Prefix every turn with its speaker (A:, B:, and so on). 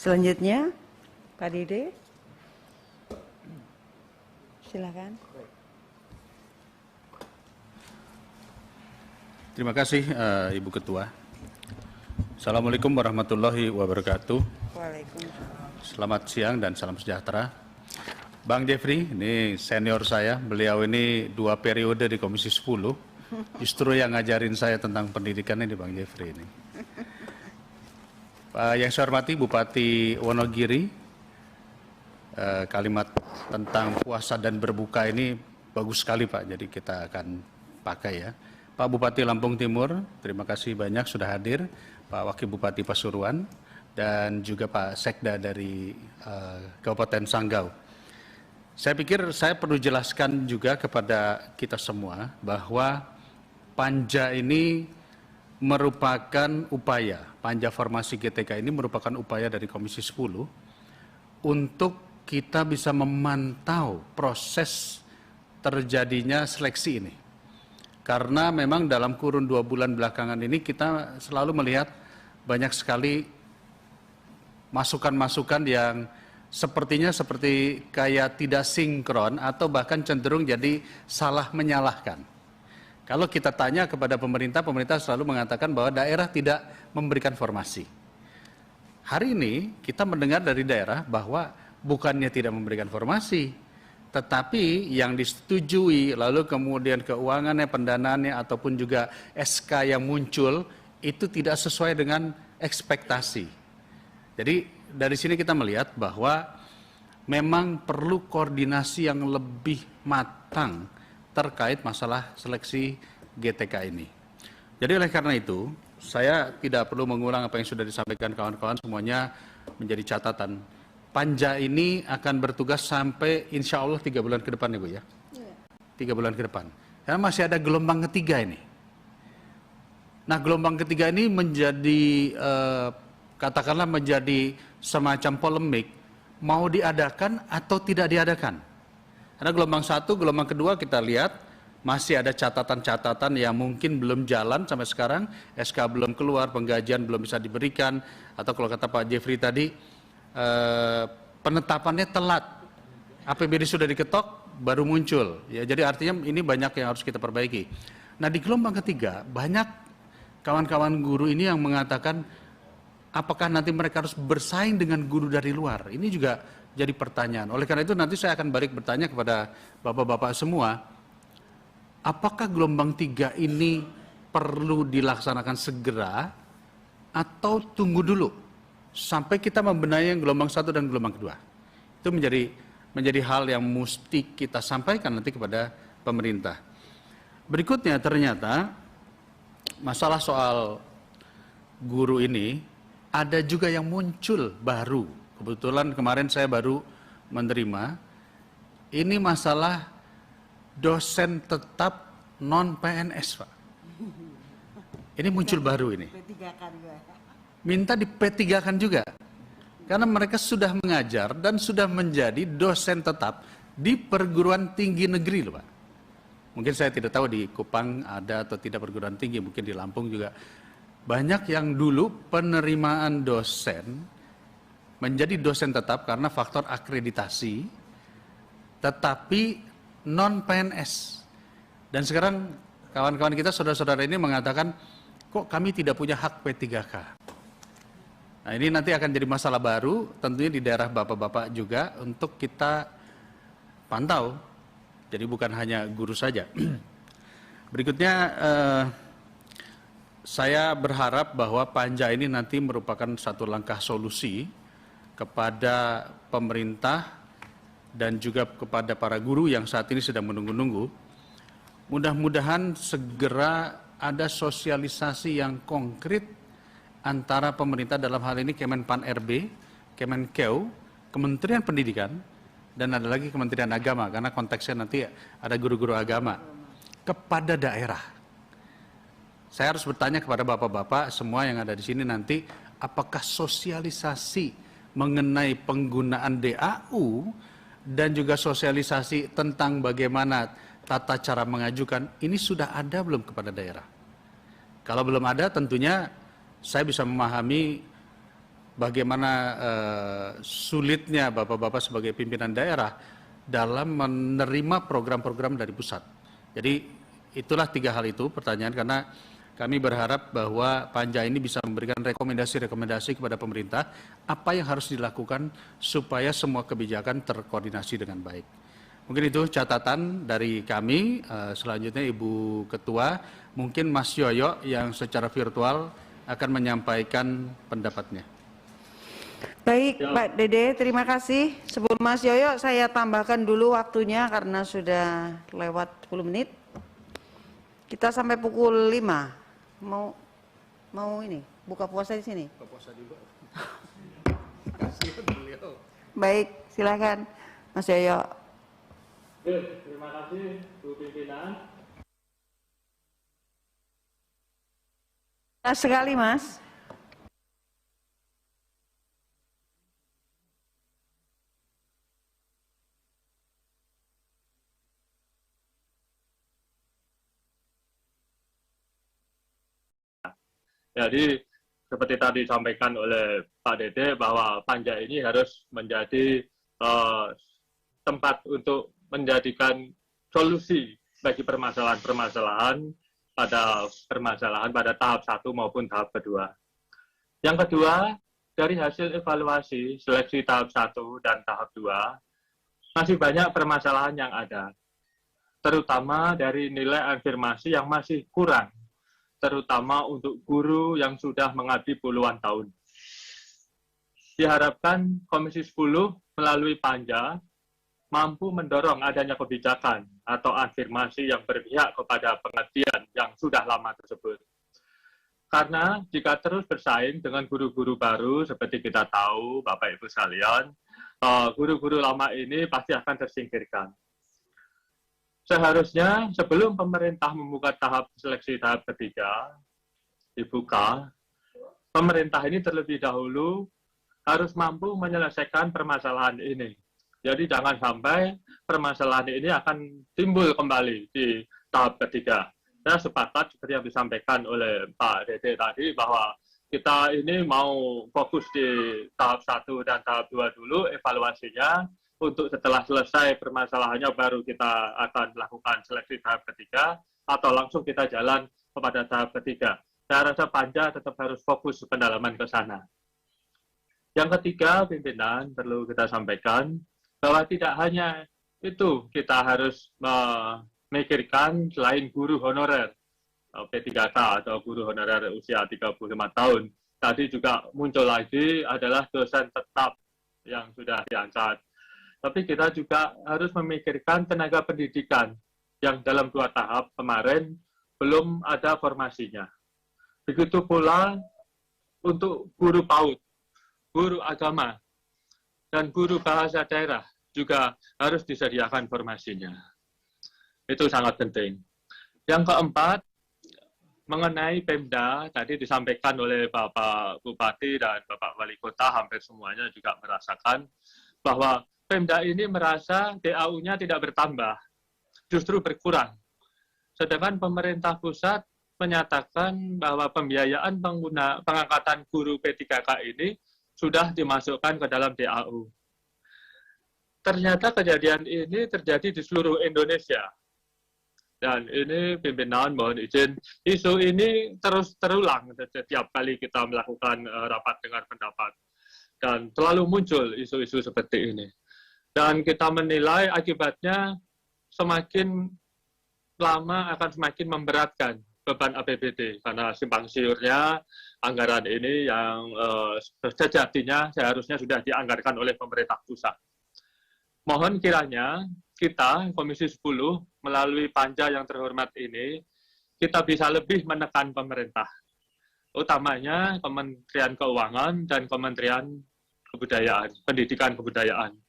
A: Selanjutnya, Pak Dede, silakan.
B: Terima kasih Ibu Ketua. Assalamualaikum warahmatullahi wabarakatuh.
A: Waalaikumsalam.
B: Selamat siang dan salam sejahtera. Bang Jeffrey, ini senior saya, beliau ini 2 periode di Komisi 10. Justru yang ngajarin saya tentang pendidikan ini Bang Jeffrey ini. Yang saya hormati Bupati Wonogiri, kalimat tentang puasa dan berbuka ini bagus sekali Pak, jadi kita akan pakai ya. Pak Bupati Lampung Timur, terima kasih banyak sudah hadir. Pak Wakil Bupati Pasuruan, dan juga Pak Sekda dari Kabupaten Sanggau. Saya pikir saya perlu jelaskan juga kepada kita semua bahwa Panja ini merupakan upaya, Panja Formasi GTK ini merupakan upaya dari Komisi 10 untuk kita bisa memantau proses terjadinya seleksi ini. Karena memang dalam kurun 2 bulan belakangan ini kita selalu melihat banyak sekali masukan-masukan yang sepertinya seperti kayak tidak sinkron atau bahkan cenderung jadi salah menyalahkan. Kalau kita tanya kepada pemerintah, pemerintah selalu mengatakan bahwa daerah tidak memberikan formasi. Hari ini kita mendengar dari daerah bahwa bukannya tidak memberikan formasi, tetapi yang disetujui, lalu kemudian keuangannya, pendanaannya, ataupun juga SK yang muncul, itu tidak sesuai dengan ekspektasi. Jadi dari sini kita melihat bahwa memang perlu koordinasi yang lebih matang terkait masalah seleksi GTK ini. Jadi oleh karena itu, saya tidak perlu mengulang apa yang sudah disampaikan kawan-kawan, semuanya menjadi catatan. Panja ini akan bertugas sampai insya Allah 3 bulan ke depan, Ibu ya. 3 bulan ke depan. Karena masih ada gelombang ketiga ini. Nah, gelombang ketiga ini menjadi, katakanlah menjadi semacam polemik, mau diadakan atau tidak diadakan. Karena gelombang 1, gelombang kedua kita lihat, masih ada catatan-catatan yang mungkin belum jalan sampai sekarang, SK belum keluar, penggajian belum bisa diberikan, atau kalau kata Pak Jeffrey tadi, penetapannya telat, APBD sudah diketok baru muncul ya, jadi artinya ini banyak yang harus kita perbaiki. Nah, di gelombang ketiga banyak kawan-kawan guru ini yang mengatakan apakah nanti mereka harus bersaing dengan guru dari luar. Ini juga jadi pertanyaan. Oleh karena itu nanti saya akan balik bertanya kepada bapak-bapak semua, apakah gelombang 3 ini perlu dilaksanakan segera atau tunggu dulu sampai kita membenahi yang gelombang 1 dan gelombang kedua. Itu menjadi hal yang mesti kita sampaikan nanti kepada pemerintah. Berikutnya ternyata masalah soal guru ini ada juga yang muncul baru. Kebetulan kemarin saya baru menerima ini masalah dosen tetap non PNS, Pak. Ini muncul baru ini. Minta di P3-kan juga. Karena mereka sudah mengajar dan sudah menjadi dosen tetap di perguruan tinggi negeri loh Pak. Mungkin saya tidak tahu di Kupang ada atau tidak perguruan tinggi, mungkin di Lampung juga. Banyak yang dulu penerimaan dosen menjadi dosen tetap karena faktor akreditasi, tetapi non PNS. Dan sekarang kawan-kawan kita, saudara-saudara ini mengatakan, kok kami tidak punya hak P3K. Nah, ini nanti akan jadi masalah baru, tentunya di daerah bapak-bapak juga untuk kita pantau. Jadi bukan hanya guru saja. Berikutnya, saya berharap bahwa Panja ini nanti merupakan satu langkah solusi kepada pemerintah dan juga kepada para guru yang saat ini sedang menunggu-nunggu. Mudah-mudahan segera ada sosialisasi yang konkret antara pemerintah dalam hal ini Kemenpan RB, Kemenkeu, Kementerian Pendidikan, dan ada lagi Kementerian Agama, karena konteksnya nanti ada guru-guru agama, kepada daerah. Saya harus bertanya kepada bapak-bapak semua yang ada di sini nanti, apakah sosialisasi mengenai penggunaan DAU dan juga sosialisasi tentang bagaimana tata cara mengajukan, ini sudah ada belum kepada daerah? Kalau belum ada, tentunya saya bisa memahami bagaimana sulitnya Bapak-Bapak sebagai pimpinan daerah dalam menerima program-program dari pusat. Jadi itulah 3 hal itu pertanyaan, karena kami berharap bahwa Panja ini bisa memberikan rekomendasi-rekomendasi kepada pemerintah apa yang harus dilakukan supaya semua kebijakan terkoordinasi dengan baik. Mungkin itu catatan dari kami. Selanjutnya Ibu Ketua, mungkin Mas Yoyo yang secara virtual akan menyampaikan pendapatnya.
A: Baik, Pak Dede, terima kasih. Sebelum Mas Yoyo, saya tambahkan dulu waktunya karena sudah lewat 10 menit. Kita sampai pukul 5. Mau ini buka puasa di sini.
B: Buka puasa juga.
A: Baik, silakan Mas Yoyo.
C: Terima kasih Bu Pimpinan.
A: Sekali Mas.
C: Jadi seperti tadi disampaikan oleh Pak Dede bahwa Panja ini harus menjadi tempat untuk menjadikan solusi bagi permasalahan-permasalahan pada tahap 1 maupun tahap kedua. Yang kedua, dari hasil evaluasi seleksi tahap 1 dan tahap 2, masih banyak permasalahan yang ada, terutama dari nilai afirmasi yang masih kurang, terutama untuk guru yang sudah mengabdi puluhan tahun. Diharapkan Komisi 10 melalui Panja mampu mendorong adanya kebijakan atau afirmasi yang berpihak kepada pengabdian yang sudah lama tersebut. Karena jika terus bersaing dengan guru-guru baru, seperti kita tahu, Bapak Ibu sekalian, guru-guru lama ini pasti akan tersingkirkan. Seharusnya sebelum pemerintah membuka tahap seleksi tahap ketiga, dibuka, pemerintah ini terlebih dahulu harus mampu menyelesaikan permasalahan ini. Jadi jangan sampai permasalahan ini akan timbul kembali di tahap ketiga. Saya sepakat seperti yang disampaikan oleh Pak Dede tadi bahwa kita ini mau fokus di tahap 1 dan tahap 2 dulu evaluasinya. Untuk setelah selesai permasalahannya baru kita akan melakukan seleksi tahap ketiga atau langsung kita jalan kepada tahap ketiga. Saya rasa Panja tetap harus fokus pendalaman ke sana. Yang ketiga, pimpinan perlu kita sampaikan bahwa tidak hanya itu kita harus memikirkan selain guru honorer P3K atau guru honorer usia 35 tahun. Tadi juga muncul lagi adalah dosen tetap yang sudah diangkat. Tapi kita juga harus memikirkan tenaga pendidikan yang dalam 2 tahap kemarin belum ada formasinya. Begitu pula untuk guru PAUD, guru agama, dan guru bahasa daerah juga harus disediakan formasinya. Itu sangat penting. Yang keempat, mengenai Pemda, tadi disampaikan oleh Bapak Bupati dan Bapak Wali Kota, hampir semuanya juga merasakan bahwa Pemda ini merasa DAU-nya tidak bertambah, justru berkurang. Sedangkan pemerintah pusat menyatakan bahwa pembiayaan pengangkatan guru P3K ini sudah dimasukkan ke dalam DAU. Ternyata kejadian ini terjadi di seluruh Indonesia. Dan ini pimpinan mohon izin, isu ini terus terulang setiap kali kita melakukan rapat dengar pendapat. Dan selalu muncul isu-isu seperti ini. Dan kita menilai akibatnya semakin lama akan semakin memberatkan beban APBD karena simpang siurnya anggaran ini yang sejatinya seharusnya sudah dianggarkan oleh pemerintah pusat. Mohon kiranya kita Komisi 10 melalui Panja yang terhormat ini kita bisa lebih menekan pemerintah, utamanya Kementerian Keuangan dan Kementerian Kebudayaan, Pendidikan Kebudayaan.